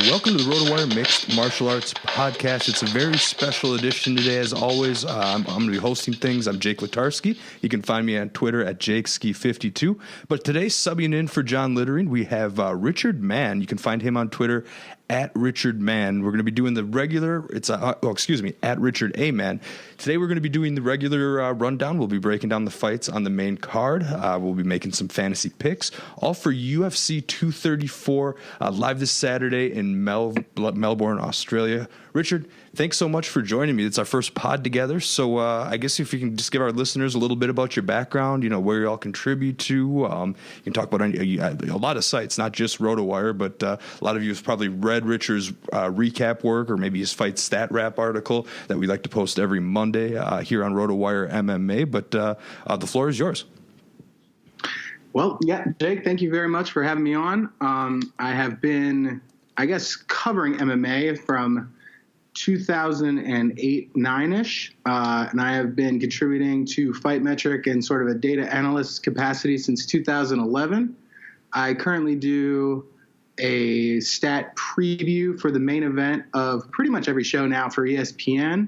Welcome to the RotoWire Mixed Martial Arts Podcast. It's a very special edition today, as always. I'm going to be hosting things. I'm Jake Letarski. You can find me on Twitter at JakeSki52. But today, subbing in for John Littering, we have Richard Mann. You can find him on Twitter at Richard Mann. We're going to be doing the regular, at Richard A. Mann. Today we're going to be doing the regular rundown. We'll be breaking down the fights on the main card. We'll be making some fantasy picks, all for UFC 234, live this Saturday in Melbourne, Australia. Richard, thanks so much for joining me. It's our first pod together, so I guess if you can just give our listeners a little bit about your background, where you all contribute to. You can talk about a lot of sites, not just RotoWire, but a lot of you have probably read Richard's recap work or maybe his fight stat wrap article that we like to post every Monday here on RotoWire MMA, but the floor is yours. Well, yeah, Jake, thank you very much for having me on. I have been, covering MMA from 2008, 9-ish, and I have been contributing to Fight Metric in sort of a data analyst capacity since 2011. I currently do a stat preview for the main event of pretty much every show now for ESPN.com,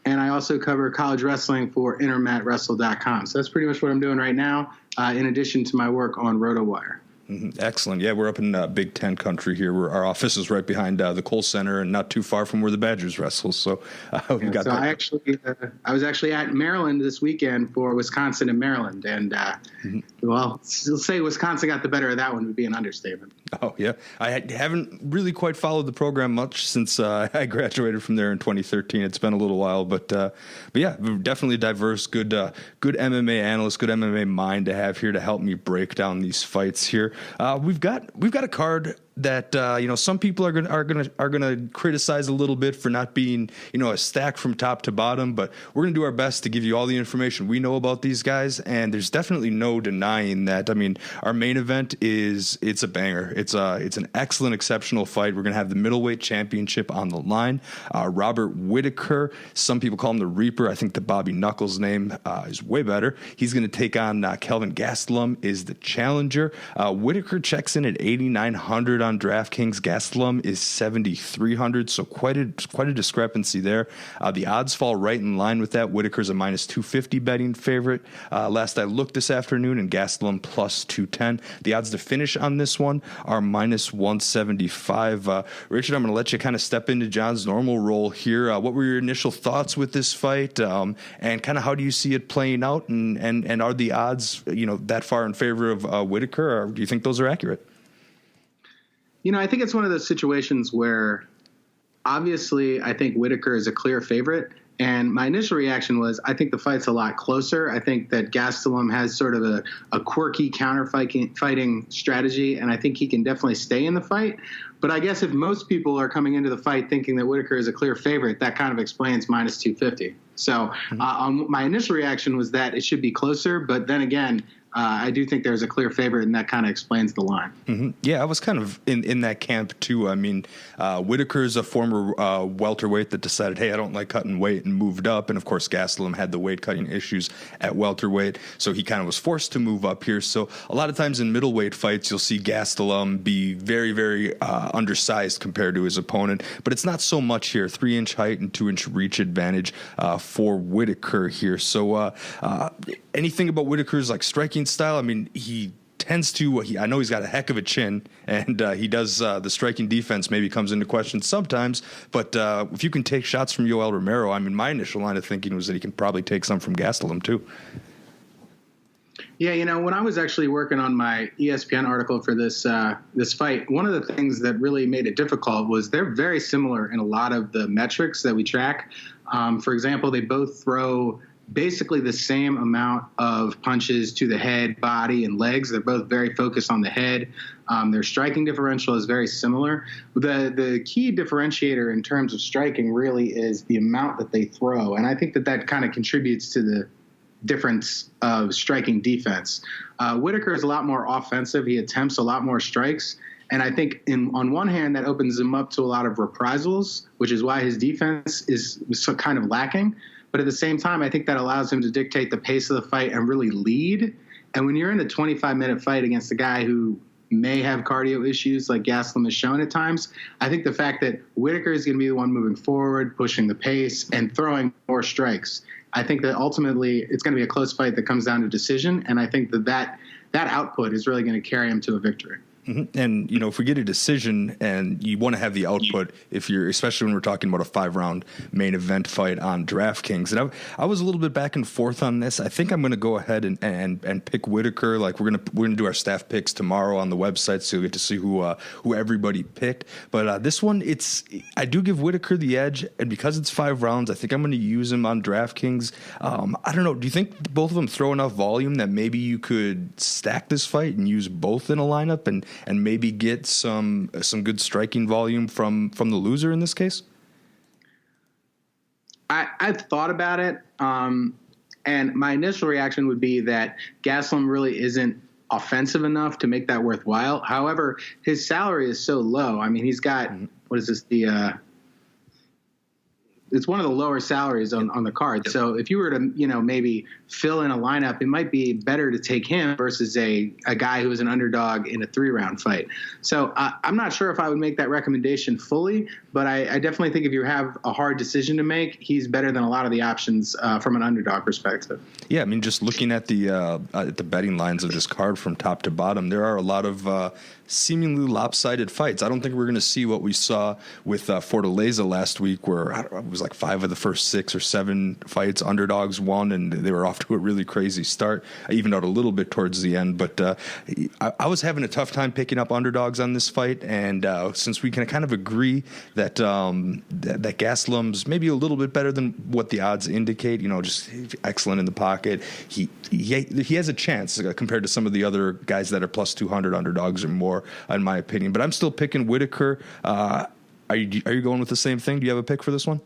and I also cover college wrestling for IntermatWrestle.com. So that's pretty much what I'm doing right now, in addition to my work on RotoWire. Mm-hmm. Excellent. Yeah, we're up in Big Ten country here. Our office is right behind the Kohl Center and not too far from where the Badgers wrestle. So we've got that. I was actually at Maryland this weekend for Wisconsin and Maryland. And, well, still say Wisconsin got the better of that one would be an understatement. Oh, yeah. I haven't really quite followed the program much since I graduated from there in 2013. It's been a little while. But yeah, definitely diverse, good MMA analyst, good MMA mind to have here to help me break down these fights here. We've got a card that some people are gonna criticize a little bit for not being a stack from top to bottom, but we're gonna do our best to give you all the information we know about these guys, and there's definitely no denying that. I mean, our main event it's a banger. It's an excellent, exceptional fight. We're gonna have the middleweight championship on the line. Robert Whittaker, some people call him the Reaper. I think the Bobby Knuckles name is way better. He's gonna take on Kelvin Gastelum is the challenger. Whittaker checks in at 8,900 on DraftKings. Gastelum is 7,300, so quite a discrepancy there. The odds fall right in line with that. Whittaker's a minus 250 betting favorite. Last I looked this afternoon, and Gastelum plus 210. The odds to finish on this one are minus 175. Richard, I'm going to let you kind of step into John's normal role here. What were your initial thoughts with this fight, and kind of how do you see it playing out, and are the odds that far in favor of Whittaker, or do you think those are accurate? I think it's one of those situations where obviously I think Whittaker is a clear favorite. And my initial reaction was I think the fight's a lot closer. I think that Gastelum has sort of a quirky counter-fighting strategy, and I think he can definitely stay in the fight. But I guess if most people are coming into the fight thinking that Whittaker is a clear favorite, that kind of explains minus 250. So my initial reaction was that it should be closer. But then again, I do think there's a clear favorite, and that kind of explains the line. Mm-hmm. Yeah, I was kind of in that camp, too. I mean, Whittaker's a former welterweight that decided, hey, I don't like cutting weight, and moved up. And, of course, Gastelum had the weight-cutting issues at welterweight, so he kind of was forced to move up here. So a lot of times in middleweight fights, you'll see Gastelum be very, very undersized compared to his opponent. But it's not so much here. 3-inch height and 2-inch reach advantage for Whittaker here. So anything about Whittaker's striking style? I mean, he tends to. I know he's got a heck of a chin, and he does. The striking defense maybe comes into question sometimes. But if you can take shots from Yoel Romero, I mean, my initial line of thinking was that he can probably take some from Gastelum too. Yeah, when I was actually working on my ESPN article for this fight, one of the things that really made it difficult was they're very similar in a lot of the metrics that we track. For example, they both throw basically the same amount of punches to the head, body, and legs. They're both very focused on the head. Their striking differential is very similar. The key differentiator in terms of striking really is the amount that they throw, and I think that kind of contributes to the difference of striking defense. Whitaker is a lot more offensive. He attempts a lot more strikes. And I think on one hand, that opens him up to a lot of reprisals, which is why his defense is so kind of lacking. But at the same time, I think that allows him to dictate the pace of the fight and really lead. And when you're in a 25-minute fight against a guy who may have cardio issues like Gastelum has shown at times, I think the fact that Whitaker is going to be the one moving forward, pushing the pace, and throwing more strikes, I think that ultimately it's going to be a close fight that comes down to decision. And I think that output is really going to carry him to a victory. Mm-hmm. And, if we get a decision and you want to have the output, especially when we're talking about a 5-round main event fight on DraftKings, and I was a little bit back and forth on this. I think I'm going to go ahead and pick Whitaker. Like we're going to do our staff picks tomorrow on the website, so you get to see who everybody picked. But this one, I do give Whitaker the edge, and because it's 5 rounds, I think I'm going to use him on DraftKings. I don't know. Do you think both of them throw enough volume that maybe you could stack this fight and use both in a lineup and maybe get some good striking volume from the loser in this case? I've thought about it, and my initial reaction would be that Gastelum really isn't offensive enough to make that worthwhile. However, his salary is so low. I mean, he's got, what is this, it's one of the lower salaries on the card. Yep. So if you were to, maybe fill in a lineup, it might be better to take him versus a guy who is an underdog in a 3-round fight. So I'm not sure if I would make that recommendation fully, but I definitely think if you have a hard decision to make, he's better than a lot of the options from an underdog perspective. Yeah, I mean, just looking at the betting lines of this card from top to bottom, there are a lot of seemingly lopsided fights. I don't think we're going to see what we saw with Fortaleza last week, where it was like 5 of the first 6 or 7 fights underdogs won, and they were off to a really crazy start. I evened out a little bit towards the end, but I was having a tough time picking up underdogs on this fight, and since we can kind of agree that that Gastelum's maybe a little bit better than what the odds indicate, just excellent in the pocket, he has a chance compared to some of the other guys that are plus 200 underdogs or more, in my opinion. But I'm still picking Whitaker. Are you going with the same thing? Do you have a pick for this one?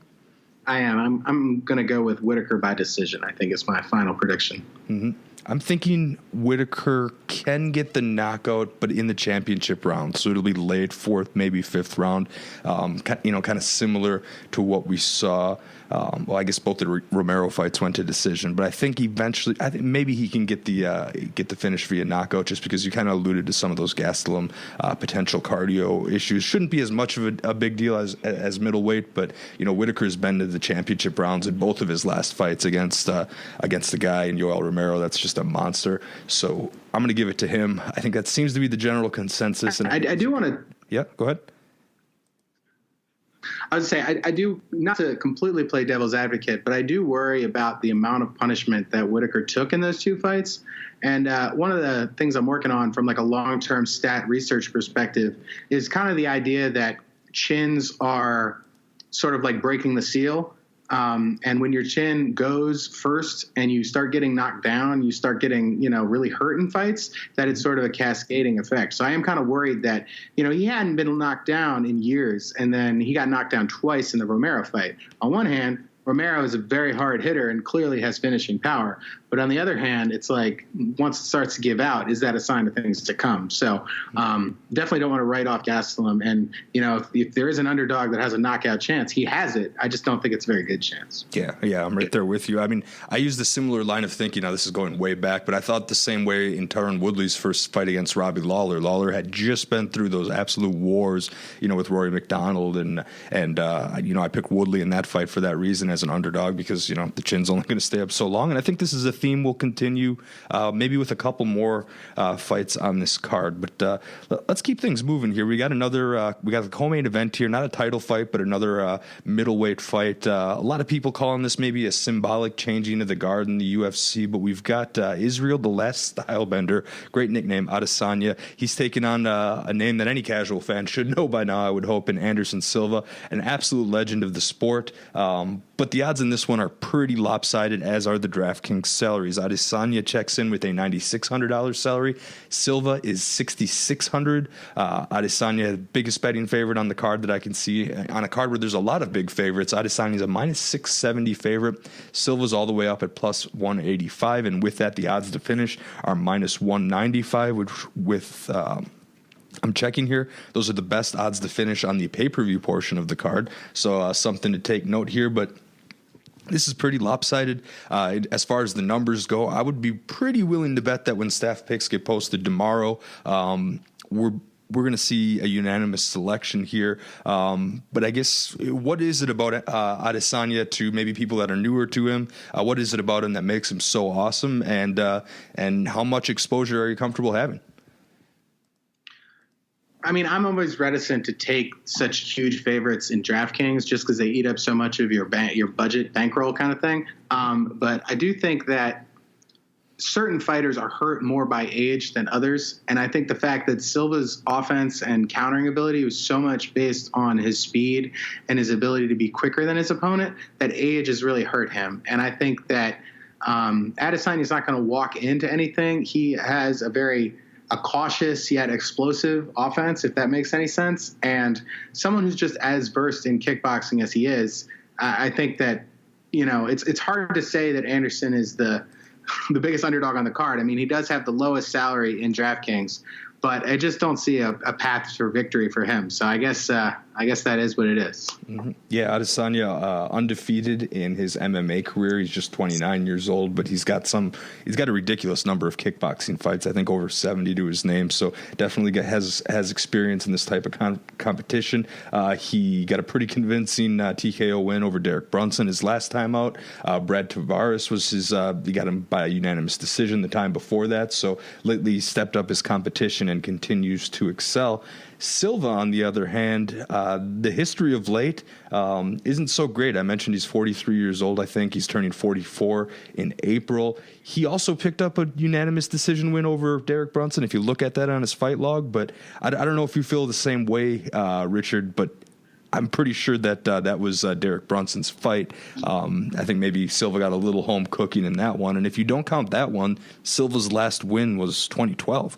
I am. I'm going to go with Whitaker by decision. I think it's my final prediction. Mm-hmm. I'm thinking Whitaker can get the knockout, but in the championship round. So it'll be late 4th, maybe 5th round. Kind of similar to what we saw. I guess both the Romero fights went to decision, but I think eventually, maybe he can get the finish via knockout, just because you kind of alluded to some of those Gastelum potential cardio issues. Shouldn't be as much of a big deal as middleweight, but Whitaker's been to the championship rounds in both of his last fights against the guy in Yoel Romero. That's just a monster. So I'm going to give it to him. I think that seems to be the general consensus. And I do want to. Yeah, go ahead. I would say I do, not to completely play devil's advocate, but I do worry about the amount of punishment that Whitaker took in those 2 fights. And one of the things I'm working on from like a long-term stat research perspective is kind of the idea that chins are sort of like breaking the seal. And when your chin goes first and you start getting knocked down, you start getting, really hurt in fights, that it's sort of a cascading effect. So I am kind of worried that, he hadn't been knocked down in years, and then he got knocked down twice in the Romero fight. On one hand, Romero is a very hard hitter and clearly has finishing power. But on the other hand, it's like once it starts to give out, is that a sign of things to come? So definitely don't want to write off Gastelum. And, if there is an underdog that has a knockout chance, he has it. I just don't think it's a very good chance. Yeah, I'm right there with you. I mean, I used a similar line of thinking. Now, this is going way back, but I thought the same way in Tyron Woodley's first fight against Robbie Lawler. Lawler had just been through those absolute wars, with Rory McDonald. And I picked Woodley in that fight for that reason as an underdog, because, the chin's only going to stay up so long. And I think this is a theme will continue, maybe with a couple more fights on this card. But let's keep things moving here. We got the co-main event here, not a title fight, but another middleweight fight. A lot of people calling this maybe a symbolic changing of the guard in the UFC, but we've got Israel the Last Stylebender, great nickname, Adesanya. He's taken on a name that any casual fan should know by now, I would hope, in Anderson Silva, an absolute legend of the sport. But the odds in this one are pretty lopsided, as are the DraftKings salaries. Adesanya checks in with a $9,600 salary. Silva is $6,600. Adesanya, biggest betting favorite on the card that I can see. On a card where there's a lot of big favorites, Adesanya's a minus 670 favorite. Silva's all the way up at plus 185, and with that, the odds to finish are minus 195, which with I'm checking here. Those are the best odds to finish on the pay-per-view portion of the card. So something to take note here, but this is pretty lopsided. As far as the numbers go, I would be pretty willing to bet that when staff picks get posted tomorrow, we're going to see a unanimous selection here. But I guess, what is it about Adesanya to maybe people that are newer to him? What is it about him that makes him so awesome? And how much exposure are you comfortable having? I mean, I'm always reticent to take such huge favorites in DraftKings just because they eat up so much of your budget bankroll kind of thing. But I do think that certain fighters are hurt more by age than others. And I think the fact that Silva's offense and countering ability was so much based on his speed and his ability to be quicker than his opponent, that age has really hurt him. And I think that Adesanya is not going to walk into anything. He has a cautious yet explosive offense, if that makes any sense. And someone who's just as versed in kickboxing as he is, I think that, it's hard to say that Anderson is the biggest underdog on the card. I mean, he does have the lowest salary in DraftKings, but I just don't see a path for victory for him. So I guess that is what it is. Mm-hmm. Yeah, Adesanya undefeated in his MMA career. He's just 29 years old, but he's got a ridiculous number of kickboxing fights. I think over 70 to his name. So definitely has experience in this type of competition. He got a pretty convincing TKO win over Derek Brunson his last time out. Brad Tavares was he got him by a unanimous decision the time before that. So lately he stepped up his competition and continues to excel. Silva, on the other hand, the history of late isn't so great. I mentioned he's 43 years old. I think he's turning 44 in April. He also picked up a unanimous decision win over Derek Brunson, if you look at that on his fight log. But I don't know if you feel the same way, Richard, but I'm pretty sure that that was Derek Brunson's fight. I think maybe Silva got a little home cooking in that one. And if you don't count that one, Silva's last win was 2012.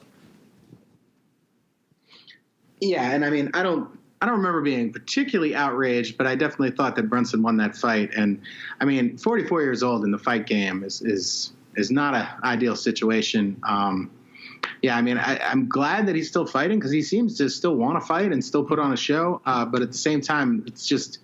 Yeah, and I mean, I don't remember being particularly outraged, but I definitely thought that Brunson won that fight. And I mean, 44 years old in the fight game is not an ideal situation. Yeah, I mean, I'm glad that he's still fighting because he seems to still want to fight and still put on a show. But at the same time, it's just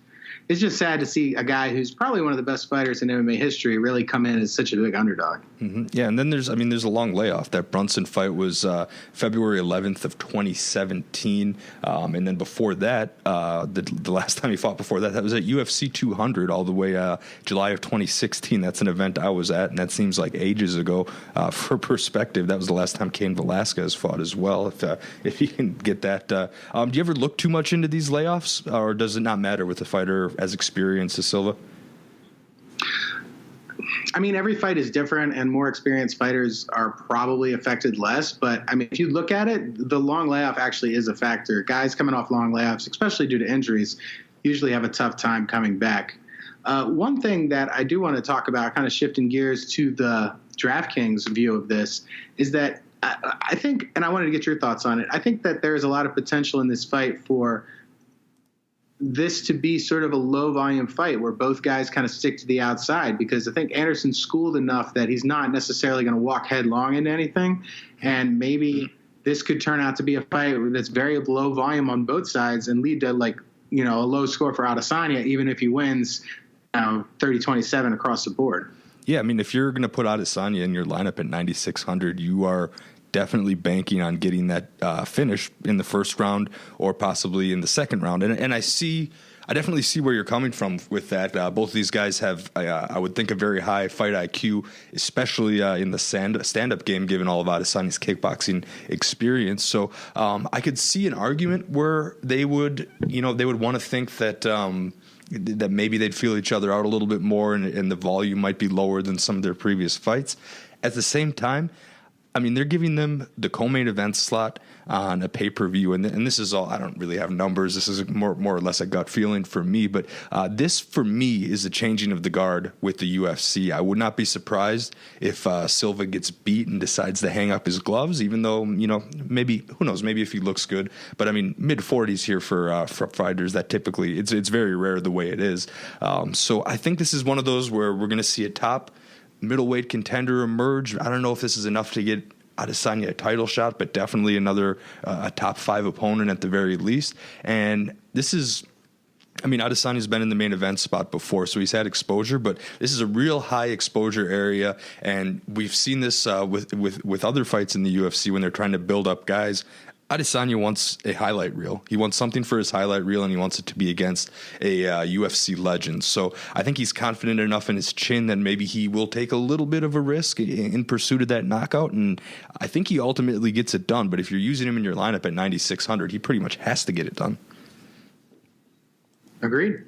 sad to see a guy who's probably one of the best fighters in MMA history really come in as such a big underdog. Mm-hmm. Yeah, and then there's a long layoff. That Brunson fight was February 11th of 2017, and then before that, the last time he fought before that was at UFC 200 all the way July of 2016. That's an event I was at, and that seems like ages ago. For perspective, that was the last time Cain Velasquez fought as well. If you can get that, do you ever look too much into these layoffs, or does it not matter with a fighter as experienced as Silva? I mean, every fight is different, and more experienced fighters are probably affected less. But, I mean, if you look at it, the long layoff actually is a factor. Guys coming off long layoffs, especially due to injuries, usually have a tough time coming back. One thing that I do want to talk about, kind of shifting gears to the DraftKings view of this, is that I think, and I wanted to get your thoughts on it, I think that there is a lot of potential in this fight for this to be sort of a low volume fight where both guys kind of stick to the outside, because I think Anderson's schooled enough that he's not necessarily going to walk headlong into anything. And maybe this could turn out to be a fight that's very low volume on both sides and lead to a low score for Adesanya, even if he wins 30-27 across the board. Yeah, I mean, if you're going to put Adesanya in your lineup at 9,600, you are definitely banking on getting that finish in the first round or possibly in the second round. And I definitely see where you're coming from with that. Both of these guys have, I would think, a very high fight IQ, especially in the stand-up game, given all of Adesanya's kickboxing experience. So I could see an argument where they would want to think that that maybe they'd feel each other out a little bit more, and the volume might be lower than some of their previous fights. At the same time, I mean, they're giving them the co-main event slot on a pay-per-view, and this is all. I don't really have numbers. This is more or less a gut feeling for me, but this for me is a changing of the guard with the UFC. I would not be surprised if Silva gets beat and decides to hang up his gloves, even though, maybe, who knows, maybe if he looks good. But I mean, mid-40s here for fighters, that typically it's very rare the way it is. So I think this is one of those where we're going to see a top middleweight contender emerge. I don't know if this is enough to get Adesanya a title shot, but definitely another a top 5 opponent at the very least. And this is, I mean, Adesanya's been in the main event spot before, so he's had exposure, but this is a real high exposure area, and we've seen this with other fights in the UFC when they're trying to build up guys. Adesanya wants a highlight reel. He wants something for his highlight reel, and he wants it to be against a UFC legend. So I think he's confident enough in his chin that maybe he will take a little bit of a risk in pursuit of that knockout, and I think he ultimately gets it done. But if you're using him in your lineup at 9,600, he pretty much has to get it done. Agreed.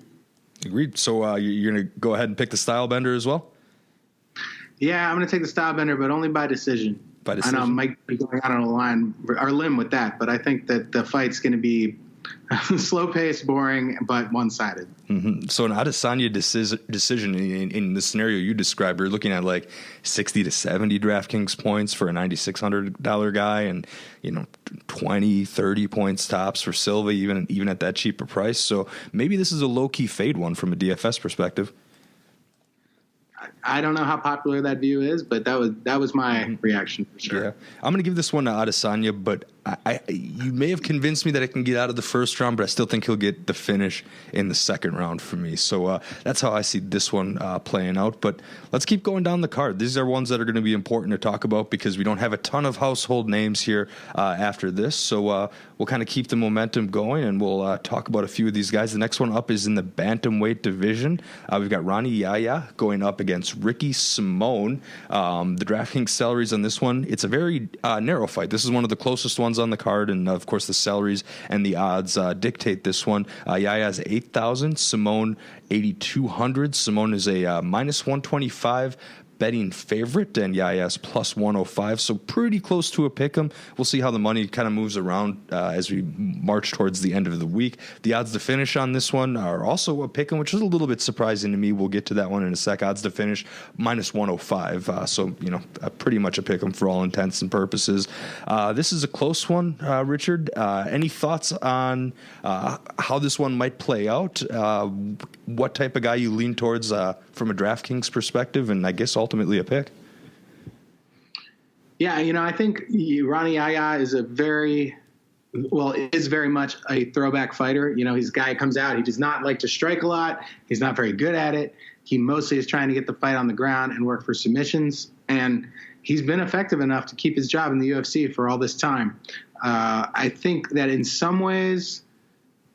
So you're going to go ahead and pick the style bender as well? Yeah, I'm going to take the style bender, but only by decision. I know I might be going out on a limb with that, but I think that the fight's going to be slow-paced, boring, but one-sided. Mm-hmm. So an Adesanya decision in the scenario you described, you're looking at like 60 to 70 DraftKings points for a $9,600 guy, and 20, 30 points tops for Silva, even at that cheaper price. So maybe this is a low-key fade one from a DFS perspective. I don't know how popular that view is, but that was my reaction for sure. Yeah. I'm going to give this one to Adesanya, but you may have convinced me that I can get out of the first round, but I still think he'll get the finish in the second round for me. So that's how I see this one playing out. But let's keep going down the card. These are ones that are going to be important to talk about because we don't have a ton of household names here after this. So we'll kind of keep the momentum going, and we'll talk about a few of these guys. The next one up is in the bantamweight division. We've got Ronnie Yahya going up against Ricky Simone. The DraftKings salaries on this one, it's a very narrow fight. This is one of the closest ones on the card, and of course the salaries and the odds dictate this one. Yaya's 8,000, Simone 8,200. Simone is a minus 125 betting favorite, and Yaya's plus 105, so pretty close to a pick'em. We'll see how the money kind of moves around as we march towards the end of the week. The odds to finish on this one are also a pick'em, which is a little bit surprising to me. We'll get to that one in a sec. Odds to finish minus 105, so pretty much a pick'em for all intents and purposes. This is a close one, Richard. Any thoughts on how this one might play out? What type of guy you lean towards from a DraftKings perspective, and I guess ultimately a pick? Yeah, I think Ronnie Yahya is very much a throwback fighter. He's a guy who comes out, he does not like to strike a lot. He's not very good at it. He mostly is trying to get the fight on the ground and work for submissions, and he's been effective enough to keep his job in the UFC for all this time. I think that in some ways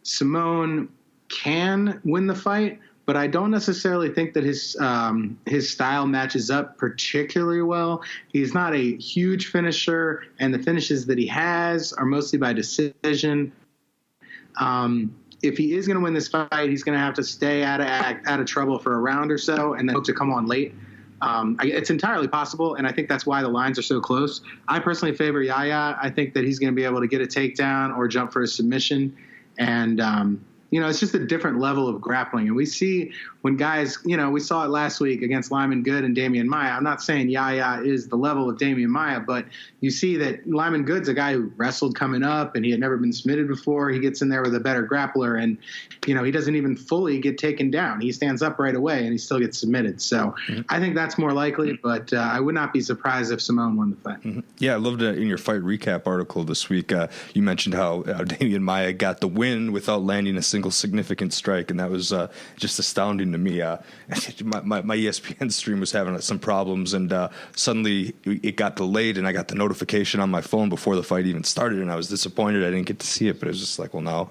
Simone can win the fight, but I don't necessarily think that his style matches up particularly well. He's not a huge finisher, and the finishes that he has are mostly by decision. If he is going to win this fight, he's going to have to stay out of trouble for a round or so, and then hope to come on late. It's entirely possible, and I think that's why the lines are so close. I personally favor Yahya. I think that he's going to be able to get a takedown or jump for a submission, and it's just a different level of grappling. And we see when guys, we saw it last week against Lyman Good and Damian Maia. I'm not saying Yahya is the level of Damian Maia, but you see that Lyman Good's a guy who wrestled coming up and he had never been submitted before. He gets in there with a better grappler, and, he doesn't even fully get taken down. He stands up right away and he still gets submitted. So I think that's more likely, but I would not be surprised if Simone won the fight. Mm-hmm. Yeah, I loved it in your fight recap article this week. You mentioned how Damian Maia got the win without landing a single single significant strike, and that was just astounding to me. My ESPN stream was having some problems, and suddenly it got delayed, and I got the notification on my phone before the fight even started, and I was disappointed I didn't get to see it, but it was just like, well, now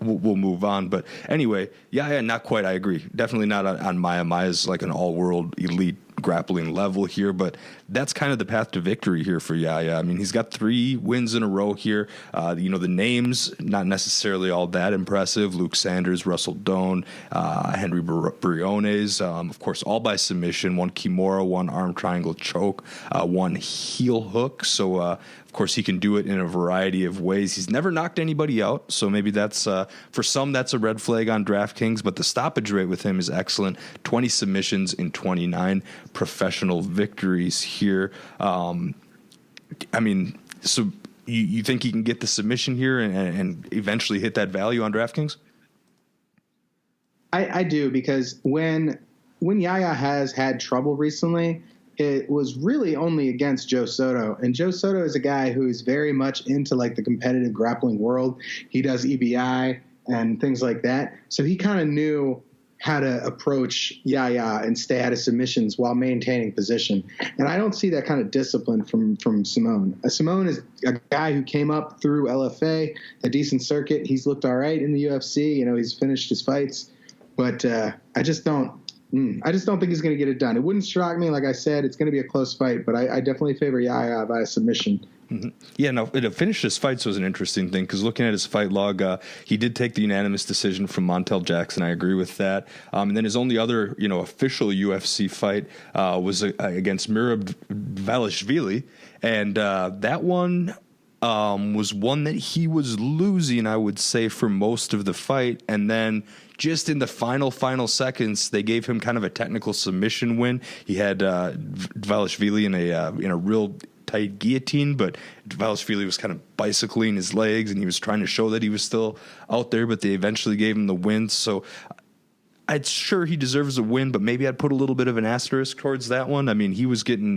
we'll move on. But anyway, yeah, not quite. I agree. Definitely not on Maya's like an all-world elite grappling level here, but that's kind of the path to victory here for Yaya. I mean, he's got 3 wins in a row here. The names, not necessarily all that impressive. Luke Sanders, Russell Doan, Henry Briones, of course, all by submission. 1 Kimura, 1 arm triangle choke, 1 heel hook. So, of course, he can do it in a variety of ways. He's never knocked anybody out, so maybe that's, for some, that's a red flag on DraftKings, but the stoppage rate with him is excellent. 20 submissions in 29 professional victories here. I mean, so you think he can get the submission here and eventually hit that value on DraftKings? I do, because when Yaya has had trouble recently, it was really only against Joe Soto. And Joe Soto is a guy who's very much into like the competitive grappling world. He does EBI and things like that. So he kind of knew how to approach Yaya and stay out of submissions while maintaining position. And I don't see that kind of discipline from Simone. Simone is a guy who came up through LFA, a decent circuit. He's looked all right in the UFC. He's finished his fights. But I just don't think he's going to get it done. It wouldn't shock me. Like I said, it's going to be a close fight, but I definitely favor Yaya by a submission. Mm-hmm. Yeah, no, to finish his fights was an interesting thing, because looking at his fight log, he did take the unanimous decision from Montel Jackson. I agree with that. And then his only other, official UFC fight was against Mirab Valishvili, and that one was one that he was losing, I would say, for most of the fight, and then just in the final seconds, they gave him kind of a technical submission win. He had Valishvili in a real tight guillotine, but Valishvili was kind of bicycling his legs, and he was trying to show that he was still out there, but they eventually gave him the win. So I'm sure he deserves a win, but maybe I'd put a little bit of an asterisk towards that one. I mean,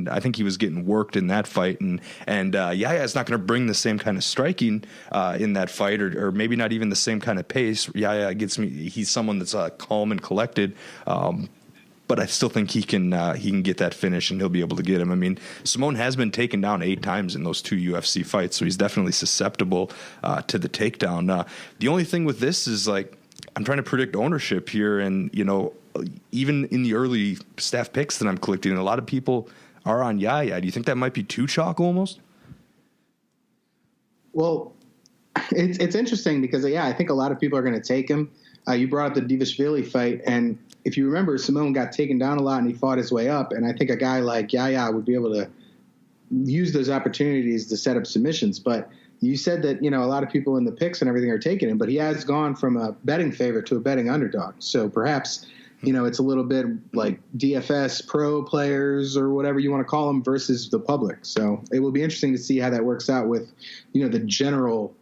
I think he was getting worked in that fight, and Yaya's not going to bring the same kind of striking in that fight, or maybe not even the same kind of pace. Yaya he's someone that's calm and collected, but I still think he can get that finish, and he'll be able to get him. I mean, Simone has been taken down 8 times in those 2 UFC fights, so he's definitely susceptible to the takedown. The only thing with this is, like, I'm trying to predict ownership here, and even in the early staff picks that I'm collecting, a lot of people are on Yaya. Do you think that might be too chalk almost? Well, it's interesting because I think a lot of people are going to take him. You brought up the Divashvili fight, and if you remember, Simone got taken down a lot and he fought his way up, and I think a guy like Yaya would be able to use those opportunities to set up submissions. But you said that, a lot of people in the picks and everything are taking him, but he has gone from a betting favorite to a betting underdog. So perhaps, it's a little bit like DFS pro players or whatever you want to call them versus the public. So it will be interesting to see how that works out with, the general,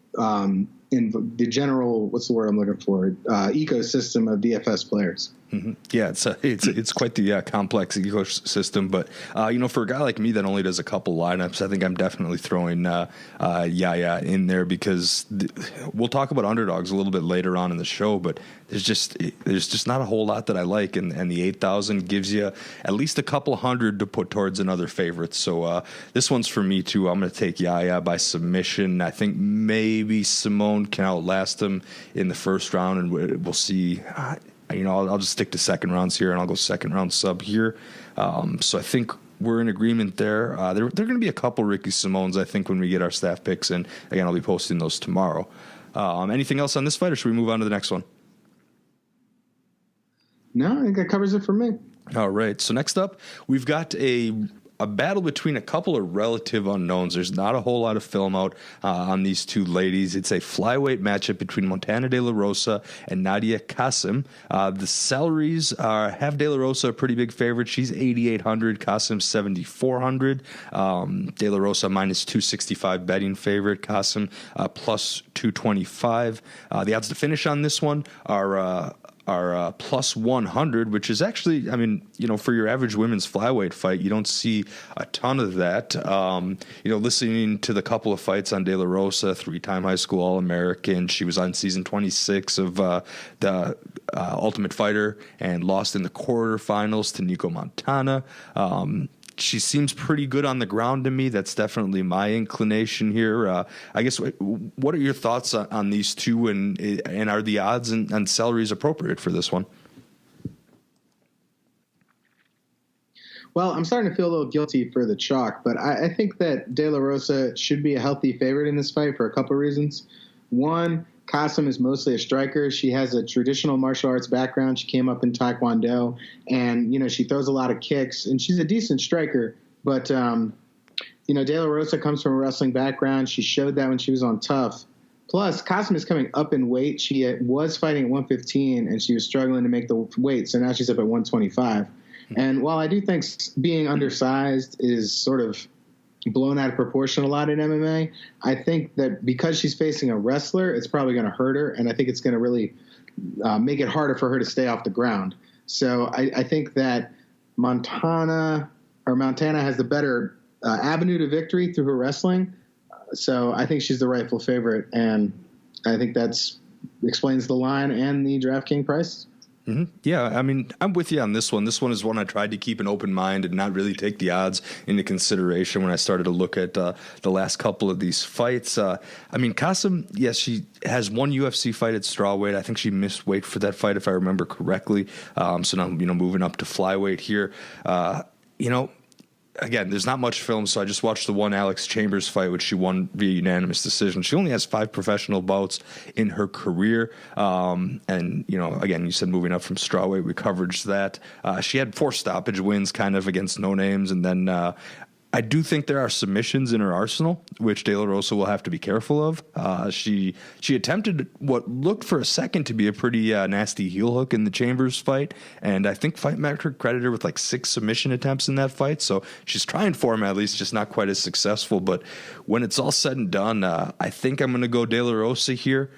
what's the word I'm looking for? Ecosystem of DFS players. Mm-hmm. Yeah, it's quite the complex ecosystem, but for a guy like me that only does a couple lineups, I think I'm definitely throwing Yaya in there, because we'll talk about underdogs a little bit later on in the show, but there's just not a whole lot that I like, and the 8,000 gives you at least a couple hundred to put towards another favorite. So this one's for me too. I'm going to take Yaya by submission. I think maybe Simone can outlast him in the first round, and we'll see. I'll just stick to second rounds here, and I'll go second round sub here. So I think we're in agreement there. There are going to be a couple Ricky Simones, I think, when we get our staff picks, and again, I'll be posting those tomorrow. Anything else on this fight, or should we move on to the next one? No, I think that covers it for me. All right. So next up, we've got a battle between a couple of relative unknowns. There's not a whole lot of film out on these two ladies. It's a flyweight matchup between Montana De La Rosa and Nadia Qasim. The salaries have De La Rosa a pretty big favorite. She's 8,800. Qasim 7,400. De La Rosa minus 265 betting favorite. Qasim plus 225. The odds to finish on this one are are plus 100, which is actually, I mean, for your average women's flyweight fight, you don't see a ton of that. Listening to the couple of fights on De La Rosa, 3-time high school All-American. She was on season 26 of the Ultimate Fighter and lost in the quarterfinals to Nico Montana. She seems pretty good on the ground to me. That's definitely my inclination here. I guess, what are your thoughts on these two, and are the odds and salaries appropriate for this one? Well, I'm starting to feel a little guilty for the chalk, but I think that De La Rosa should be a healthy favorite in this fight for a couple of reasons. One, Qasim is mostly a striker. She has a traditional martial arts background. She came up in Taekwondo, and, she throws a lot of kicks, and she's a decent striker. But, De La Rosa comes from a wrestling background. She showed that when she was on Tough. Plus, Qasim is coming up in weight. She was fighting at 115, and she was struggling to make the weight, so now she's up at 125. And while I do think being undersized is sort of blown out of proportion a lot in MMA, I think that because she's facing a wrestler, it's probably going to hurt her, and I think it's going to really make it harder for her to stay off the ground. So I think that Montana has the better avenue to victory through her wrestling. So I think she's the rightful favorite, and I think that's explains the line and the DraftKings price. Mm-hmm. Yeah, I mean, I'm with you on this one. This one is one I tried to keep an open mind and not really take the odds into consideration when I started to look at the last couple of these fights. I mean, Qasim, yes, she has one UFC fight at strawweight. I think she missed weight for that fight, if I remember correctly. So now, moving up to flyweight here. Again, there's not much film, so I just watched the one Alex Chambers fight, which she won via unanimous decision. She only has 5 professional bouts in her career. And, again, you said moving up from strawweight, we covered that. She had 4 stoppage wins kind of against no names. And then I do think there are submissions in her arsenal, which De La Rosa will have to be careful of. She attempted what looked for a second to be a pretty nasty heel hook in the Chambers fight, and I think Fight Metric credited her with like 6 submission attempts in that fight, so she's trying for him at least, just not quite as successful. But when it's all said and done, I think I'm going to go De La Rosa here.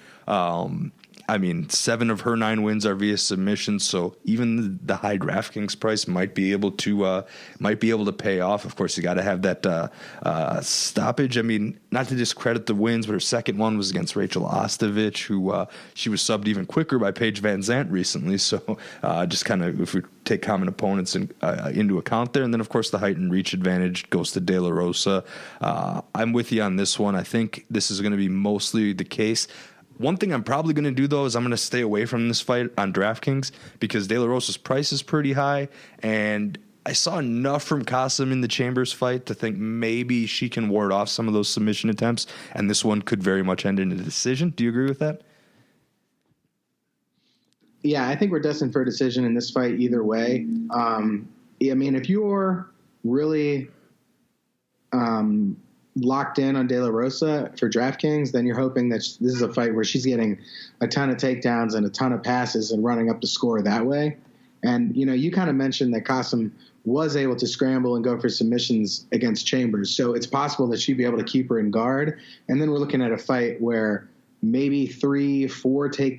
7 of her 9 wins are via submission, so even the high DraftKings price might be able to pay off. Of course, you got to have that stoppage. I mean, not to discredit the wins, but her second one was against Rachel Ostovich, who she was subbed even quicker by Paige Van Zandt recently. So just kind of, if we take common opponents into account there, and then of course the height and reach advantage goes to De La Rosa. I'm with you on this one. I think this is going to be mostly the case. One thing I'm probably going to do, though, is I'm going to stay away from this fight on DraftKings because De La Rosa's price is pretty high, and I saw enough from Qasim in the Chambers fight to think maybe she can ward off some of those submission attempts, and this one could very much end in a decision. Do you agree with that? Yeah, I think we're destined for a decision in this fight either way. If you're really locked in on De La Rosa for DraftKings, then you're hoping that this is a fight where she's getting a ton of takedowns and a ton of passes and running up the score that way. And, you kind of mentioned that Qasim was able to scramble and go for submissions against Chambers. So it's possible that she'd be able to keep her in guard. And then we're looking at a fight where maybe 3-4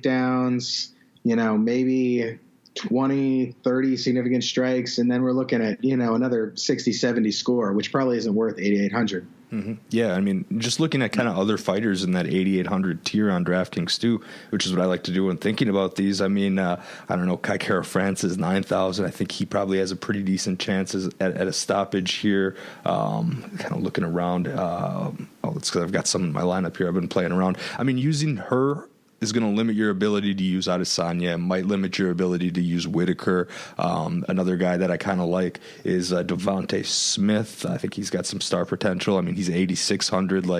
takedowns, maybe 20, 30 significant strikes. And then we're looking at, another 60, 70 score, which probably isn't worth 8,800. Mm-hmm. Yeah, I mean, just looking at kind of other fighters in that 8,800 tier on DraftKings too, which is what I like to do when thinking about these. I mean, I don't know, Kai Kara France is 9,000. I think he probably has a pretty decent chance at a stoppage here. Kind of looking around. It's because I've got some in my lineup here. I've been playing around. I mean, using her is going to limit your ability to use Adesanya, might limit your ability to use Whitaker. Another guy that I kind of like is Devontae Smith. I think he's got some star potential. I mean, he's 8,600.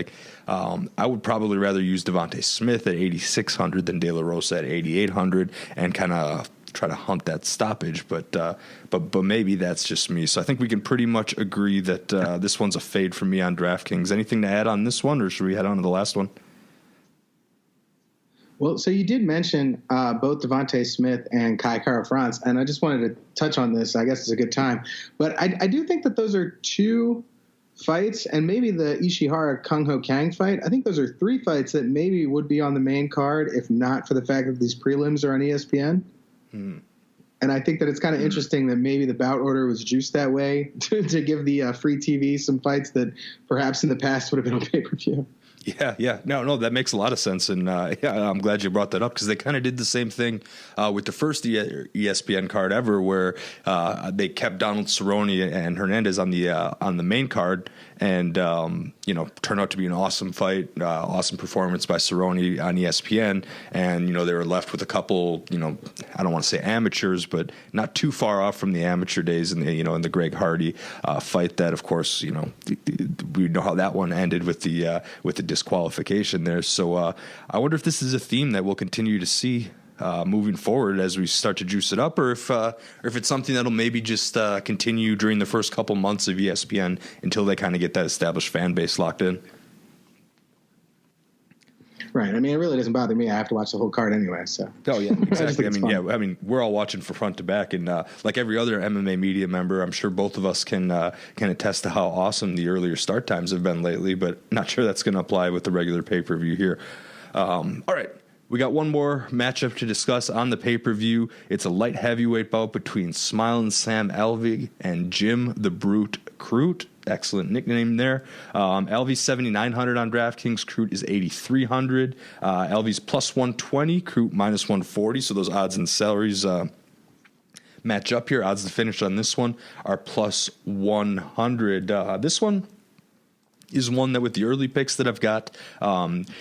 I would probably rather use Devontae Smith at 8,600 than De La Rosa at 8,800 and kind of try to hunt that stoppage. But maybe that's just me. So I think we can pretty much agree that this one's a fade for me on DraftKings. Anything to add on this one, or should we head on to the last one? Well, so you did mention both Devontae Smith and Kai Kara France, and I just wanted to touch on this. I guess it's a good time. But I do think that those are 2 fights, and maybe the Ishihara Kung Ho Kang fight. I think those are 3 fights that maybe would be on the main card if not for the fact that these prelims are on ESPN. And I think that it's kind of interesting that maybe the bout order was juiced that way to give the free TV some fights that perhaps in the past would have been on pay-per-view. Yeah. No, that makes a lot of sense. And I'm glad you brought that up because they kind of did the same thing with the first ESPN card ever where they kept Donald Cerrone and Hernandez on the main card and, turned out to be an awesome fight, awesome performance by Cerrone on ESPN. And, they were left with a couple, I don't want to say amateurs, but not too far off from the amateur days in the Greg Hardy fight that, of course, we know how that one ended with the disqualification there. So I wonder if this is a theme that we'll continue to see moving forward as we start to juice it up, or if it's something that'll maybe just continue during the first couple months of ESPN until they kind of get that established fan base locked in. Right. I mean, it really doesn't bother me. I have to watch the whole card anyway. So. Oh yeah, exactly. I mean, we're all watching from front to back, and like every other MMA media member, I'm sure both of us can attest to how awesome the earlier start times have been lately. But not sure that's going to apply with the regular pay-per-view here. All right. We got one more matchup to discuss on the pay-per-view. It's a light heavyweight bout between Smilin' Sam Alvey and Jim the Brute Crute. Excellent nickname there. Alvey's 7,900 on DraftKings. Crute is 8,300. Alvey's plus 120. Crute minus 140. So those odds and salaries match up here. Odds to finish on this one are plus 100. This one is one that with the early picks that I've got,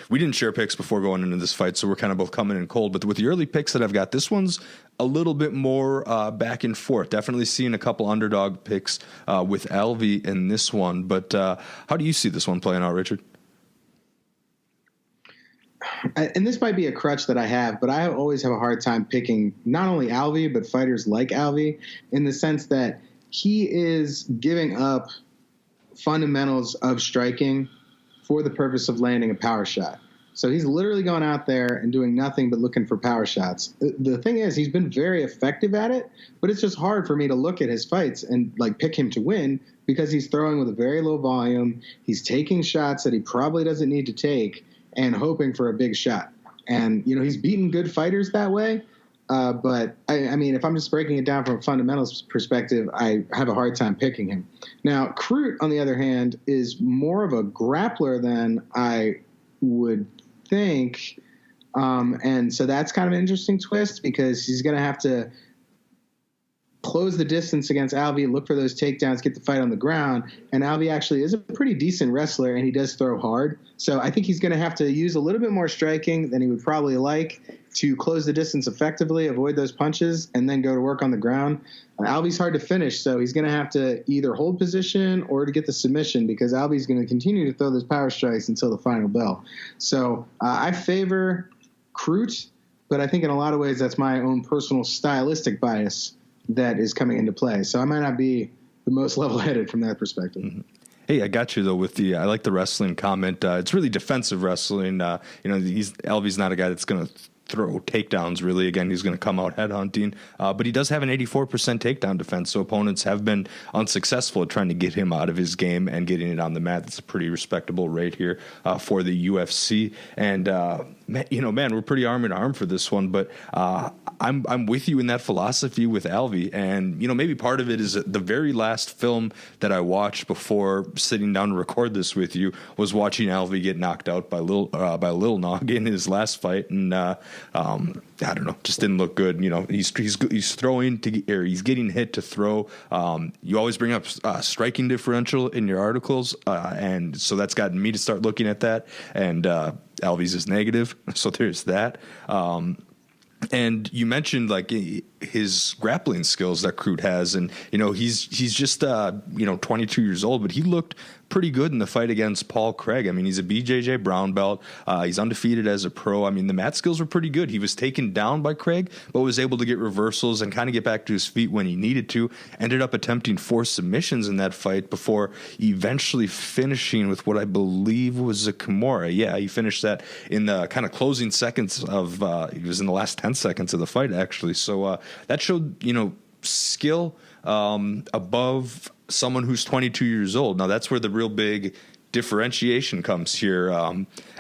we didn't share picks before going into this fight, so we're kind of both coming in cold. But with the early picks that I've got, this one's a little bit more back and forth. Definitely seeing a couple underdog picks with Alvey in this one. But how do you see this one playing out, Richard? And this might be a crutch that I have, but I always have a hard time picking not only Alvey, but fighters like Alvey in the sense that he is giving up fundamentals of striking for the purpose of landing a power shot. So he's literally going out there and doing nothing but looking for power shots. The thing is, he's been very effective at it, but it's just hard for me to look at his fights and pick him to win because he's throwing with a very low volume. He's taking shots that he probably doesn't need to take and hoping for a big shot. And, he's beaten good fighters that way. But I mean, if I'm just breaking it down from a fundamentals perspective, I have a hard time picking him. Now, Crute, on the other hand, is more of a grappler than I would think. And so that's kind of an interesting twist because he's going to have to close the distance against Alvey, look for those takedowns, get the fight on the ground. And Alvey actually is a pretty decent wrestler, and he does throw hard. So I think he's going to have to use a little bit more striking than he would probably like to close the distance effectively, avoid those punches, and then go to work on the ground. Alvey's hard to finish, so he's going to have to either hold position or to get the submission because Alvey's going to continue to throw those power strikes until the final bell. So I favor Crute, but I think in a lot of ways that's my own personal stylistic bias that is coming into play. So I might not be the most level-headed from that perspective. Mm-hmm. Hey, I got you, though, I like the wrestling comment. It's really defensive wrestling. Alvey's not a guy that's going to throw takedowns, really. Again, he's going to come out headhunting. But he does have an 84% takedown defense, so opponents have been unsuccessful at trying to get him out of his game and getting it on the mat. That's a pretty respectable rate here for the UFC. And, man, we're pretty arm in arm for this one. But I'm with you in that philosophy with Alvey. And, maybe part of it is the very last film that I watched before sitting down to record this with you was watching Alvey get knocked out by Lil Nog in his last fight. And, I don't know, just didn't look good. He's throwing or he's getting hit to throw. You always bring up striking differential in your articles, and so that's gotten me to start looking at that. And Alvey's is negative, so there's that. And you mentioned his grappling skills that Crute has, and he's just 22 years old, but he looked pretty good in the fight against Paul Craig. I mean, he's a BJJ brown belt. He's undefeated as a pro. I mean, the mat skills were pretty good. He was taken down by Craig, but was able to get reversals and kind of get back to his feet when he needed to. Ended up attempting 4 submissions in that fight before eventually finishing with what I believe was a Kimura. Yeah, he finished that in the kind of closing seconds of, it was in the last 10 seconds of the fight, actually. So that showed, skill above someone who's 22 years old. Now, that's where the real big differentiation comes here.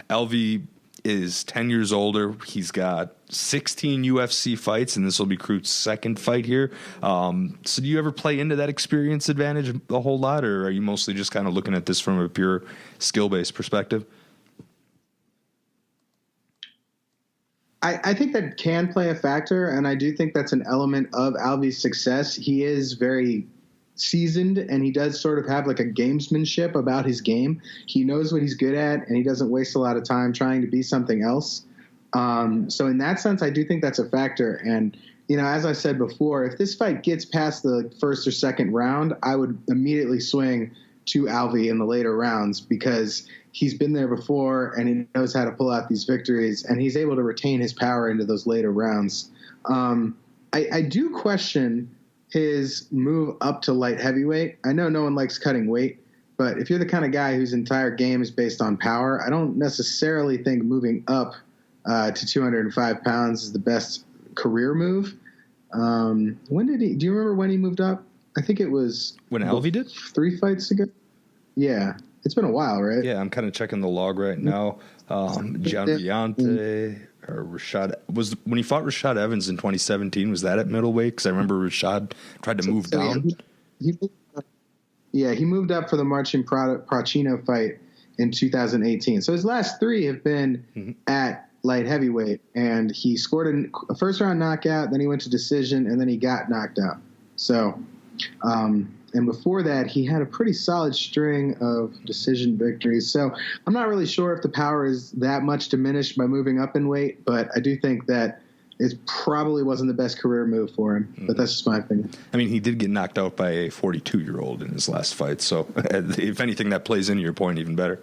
Alvey, is 10 years older. He's got 16 UFC fights, and this will be Cruz's second fight here. So do you ever play into that experience advantage a whole lot, or are you mostly just kind of looking at this from a pure skill-based perspective? I think that can play a factor, and I do think that's an element of Alvy's success. He is very seasoned, and he does sort of have like a gamesmanship about his game. He knows what he's good at, and he doesn't waste a lot of time trying to be something else. So in that sense, I do think that's a factor. And, as I said before, if this fight gets past the first or second round, I would immediately swing to Alvy in the later rounds, because he's been there before and he knows how to pull out these victories, and he's able to retain his power into those later rounds. I do question his move up to light heavyweight. I know no one likes cutting weight, but if you're the kind of guy whose entire game is based on power, I don't necessarily think moving up to 205 pounds is the best career move. Do you remember when he moved up? I think it was when Alvy did 3 fights ago. Yeah. It's been a while, right? Yeah, I'm kind of checking the log right now. Gian Villante or Rashad was when he fought Rashad Evans in 2017. Was that at middleweight? Because I remember Rashad tried to move down. He moved up for the Marcin Pracino fight in 2018. So his last 3 have been at light heavyweight, and he scored a first round knockout. Then he went to decision, and then he got knocked out. So. And before that, he had a pretty solid string of decision victories. So I'm not really sure if the power is that much diminished by moving up in weight, but I do think that it probably wasn't the best career move for him. But that's just my opinion. I mean, he did get knocked out by a 42-year-old in his last fight. So if anything, that plays into your point even better.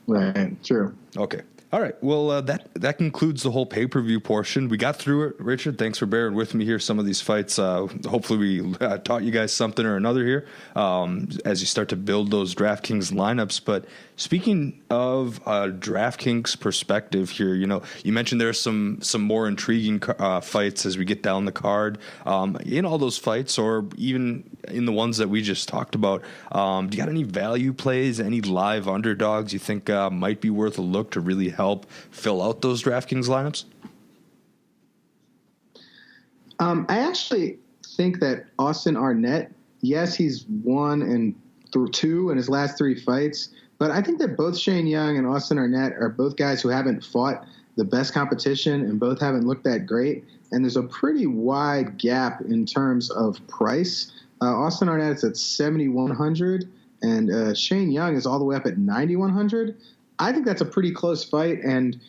Right. True. Okay. All right. Well, that concludes the whole pay-per-view portion. We got through it, Richard. Thanks for bearing with me here. Some of these fights, hopefully we taught you guys something or another here as you start to build those DraftKings lineups. But speaking of DraftKings perspective here, you mentioned there's some more intriguing fights as we get down the card. In all those fights, or even in the ones that we just talked about, do you got any value plays, any live underdogs you think might be worth a look to really help fill out those DraftKings lineups? I actually think that Austin Arnett, yes, he's 1-2 in his last 3 fights, but I think that both Shane Young and Austin Arnett are both guys who haven't fought the best competition and both haven't looked that great. And there's a pretty wide gap in terms of price. Austin Arnett is at 7,100, and Shane Young is all the way up at 9,100. I think that's a pretty close fight, and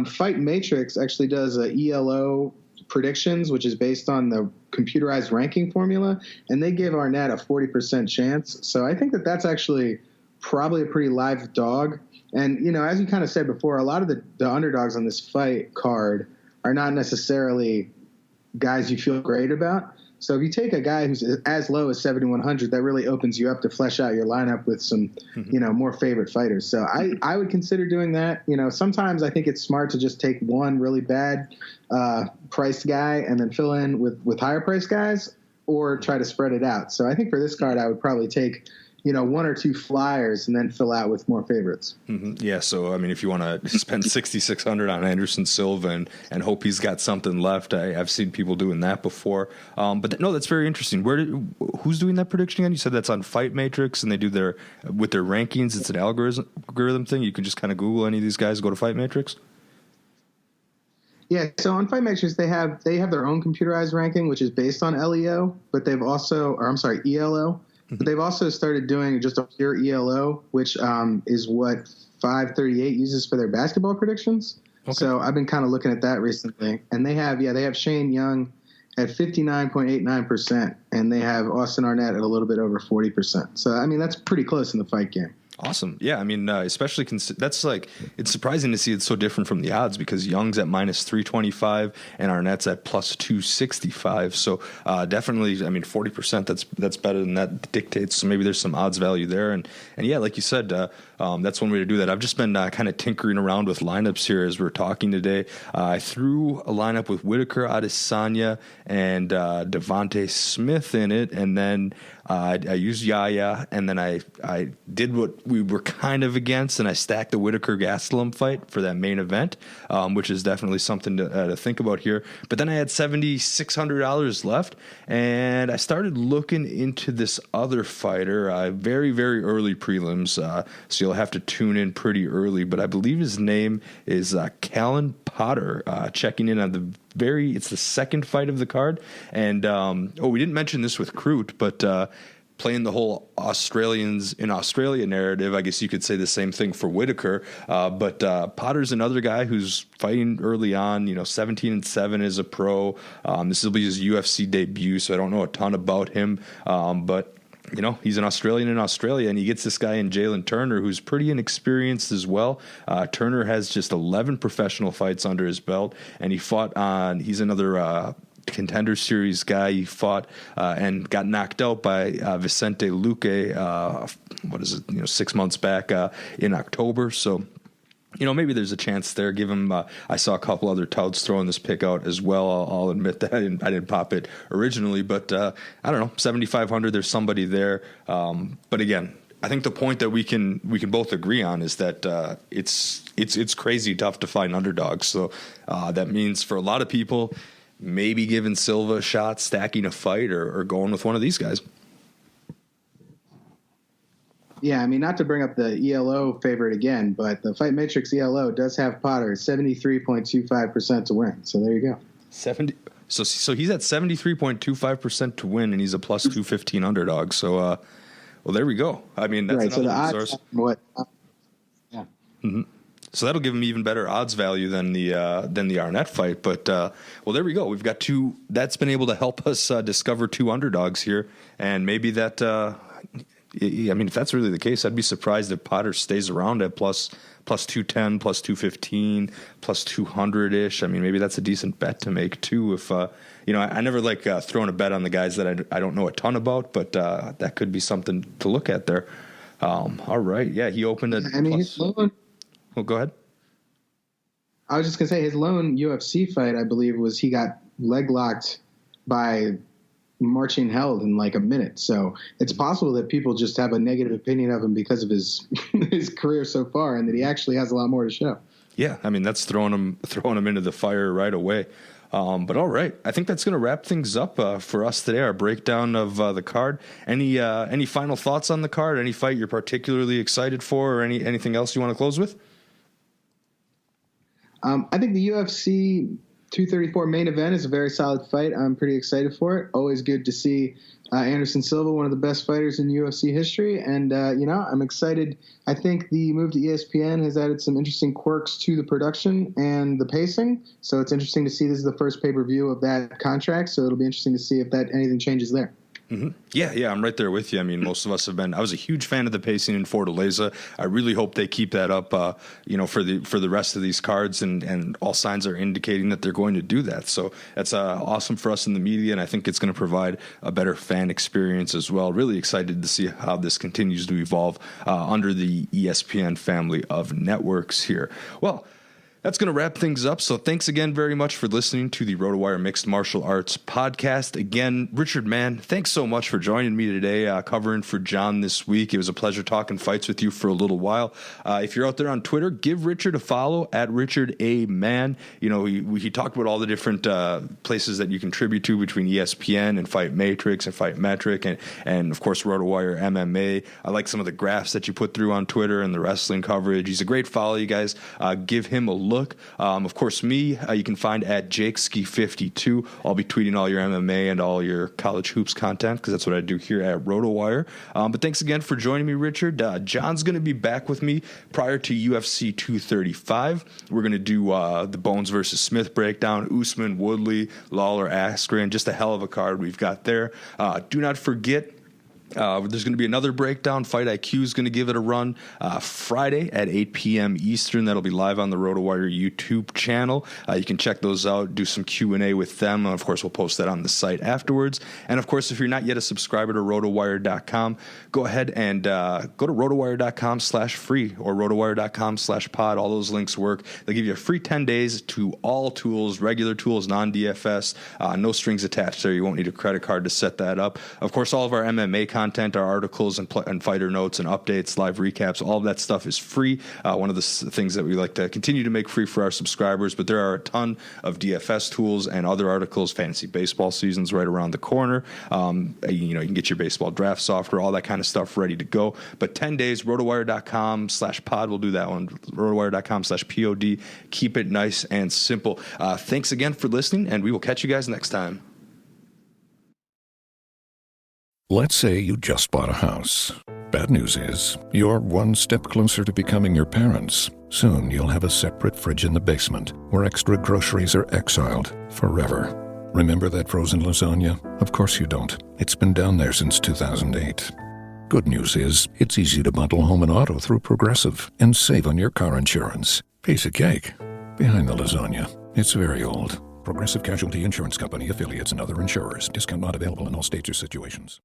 Fight Matrix actually does ELO predictions, which is based on the computerized ranking formula, and they give Arnett a 40% chance. So I think that that's actually probably a pretty live dog. And, as you kind of said before, a lot of the underdogs on this fight card are not necessarily guys you feel great about. So if you take a guy who's as low as 7,100, that really opens you up to flesh out your lineup with some, more favorite fighters. So I would consider doing that. Sometimes I think it's smart to just take one really bad priced guy and then fill in with higher priced guys, or try to spread it out. So I think for this card, I would probably take 1 or 2 flyers and then fill out with more favorites. Mm-hmm. Yeah. So, I mean, if you want to spend 6,600 on Anderson Silva and hope he's got something left, I've seen people doing that before. But no, that's very interesting. Who's doing that prediction again? You said that's on Fight Matrix, and they do with their rankings. It's an algorithm thing. You can just kind of Google any of these guys, go to Fight Matrix. Yeah, so on Fight Matrix, they have their own computerized ranking, which is based on ELO, but they've also, ELO. But they've also started doing just a pure ELO, which is what 538 uses for their basketball predictions. Okay. So I've been kind of looking at that recently. And they have Shane Young at 59.89%, and they have Austin Arnett at a little bit over 40%. So, I mean, that's pretty close in the fight game. Awesome. Yeah, I mean, especially that's it's surprising to see it's so different from the odds, because Young's at -325 and Arnett's at +265. So definitely, I mean, 40%. That's better than that dictates. So maybe there's some odds value there. And yeah, like you said, that's one way to do that. I've just been kind of tinkering around with lineups here as we're talking today. I threw a lineup with Whitaker, Adesanya, and Devontae Smith in it, and then I used Yaya, and then I did what we were kind of against, and I stacked the Whitaker-Gastelum fight for that main event, which is definitely something to think about here. But then I had $7,600 left, and I started looking into this other fighter, very, very early prelims, so you'll have to tune in pretty early. But I believe his name is Callan Potter, checking in on it's the second fight of the card. And, we didn't mention this with Crute, but playing the whole Australians in Australia narrative, I guess you could say the same thing for Whitaker. But Potter's another guy who's fighting early on, 17-7 as a pro. This will be his UFC debut, so I don't know a ton about him. But he's an Australian in Australia, and he gets this guy in Jalen Turner, who's pretty inexperienced as well. Turner has just 11 professional fights under his belt, and he's another Contender Series guy. He fought and got knocked out by Vicente Luque, 6 months back in October. So, maybe there's a chance there. Give him. I saw a couple other touts throwing this pick out as well. I'll admit that I didn't pop it originally, but I don't know, 7,500. There's somebody there. But again, I think the point that we can both agree on is that it's crazy tough to find underdogs. So that means for a lot of people, maybe giving Silva a shot, stacking a fight, or going with one of these guys. Yeah, I mean, not to bring up the ELO favorite again, but the Fight Matrix ELO does have Potter 73.25% to win. So there you go. 70. So he's at 73.25% to win, and he's a plus 215 underdog. So, well, there we go. I mean, that's right. So the odds source. Yeah. Mm-hmm. So that'll give him even better odds value than the Arnett fight. But well, there we go. We've got two. That's been able to help us discover two underdogs here, and maybe that. I mean, if that's really the case, I'd be surprised if Potter stays around at plus 210, plus 215, plus 200-ish. I mean, maybe that's a decent bet to make, too. If I never like throwing a bet on the guys that I don't know a ton about, but that could be something to look at there. All right. Yeah, he opened at his lone. Oh, go ahead. I was just going to say his lone UFC fight, I believe, was he got leg locked by Marching Held in like a minute. So it's possible that people just have a negative opinion of him because of his his career so far, and that he actually has a lot more to show. Yeah, I mean, that's throwing him into the fire right away. But all right, I think that's going to wrap things up for us today. Our breakdown of the card. Any final thoughts on the card? Any fight you're particularly excited for, or anything else you want to close with? I think the UFC 234 main event is a very solid fight. I'm pretty excited for it. Always good to see Anderson Silva, one of the best fighters in UFC history. And, I'm excited. I think the move to ESPN has added some interesting quirks to the production and the pacing. So it's interesting to see this is the first pay-per-view of that contract. So it'll be interesting to see if anything changes there. Mm-hmm. Yeah, I'm right there with you. I mean, most of us have been. I was a huge fan of the pacing in Fortaleza. I really hope they keep that up, for the rest of these cards, and all signs are indicating that they're going to do that. So that's awesome for us in the media, and I think it's going to provide a better fan experience as well. Really excited to see how this continues to evolve under the ESPN family of networks here. Well, that's going to wrap things up. So thanks again very much for listening to the RotoWire Mixed Martial Arts podcast. Again, Richard Mann, thanks so much for joining me today, covering for John this week. It was a pleasure talking fights with you for a little while. If you're out there on Twitter, give Richard a follow at Richard A. Mann. He talked about all the different places that you contribute to between ESPN and Fight Matrix and Fight Metric and of course, RotoWire MMA. I like some of the graphs that you put through on Twitter and the wrestling coverage. He's a great follow, you guys. Give him a look. Of course, me, you can find at JakeSki52. I'll be tweeting all your MMA and all your college hoops content because that's what I do here at RotoWire. But thanks again for joining me, Richard. John's going to be back with me prior to UFC 235. We're going to do the Bones versus Smith breakdown, Usman, Woodley, Lawler, Askren. Just a hell of a card we've got there. Do not forget, there's going to be another breakdown. Fight IQ is going to give it a run Friday at 8 p.m. Eastern. That'll be live on the RotoWire YouTube channel. You can check those out, do some Q&A with them. Of course, we'll post that on the site afterwards. And, of course, if you're not yet a subscriber to RotoWire.com, go ahead and go to RotoWire.com/free or RotoWire.com/pod. All those links work. They'll give you a free 10 days to all tools, regular tools, non-DFS, no strings attached there. You won't need a credit card to set that up. Of course, all of our MMA content, our articles and fighter notes and updates, live recaps, all of that stuff is free. One of the things that we like to continue to make free for our subscribers, but there are a ton of DFS tools and other articles. Fantasy baseball season's right around the corner. You can get your baseball draft software, all that kind of stuff ready to go. But 10 days, rotowire.com/pod. We'll do that one. rotowire.com/pod. Keep it nice and simple. Thanks again for listening, and we will catch you guys next time. Let's say you just bought a house. Bad news is, you're one step closer to becoming your parents. Soon you'll have a separate fridge in the basement, where extra groceries are exiled forever. Remember that frozen lasagna? Of course you don't. It's been down there since 2008. Good news is, it's easy to bundle home and auto through Progressive and save on your car insurance. Piece of cake. Behind the lasagna, it's very old. Progressive Casualty Insurance Company, affiliates, and other insurers. Discount not available in all states or situations.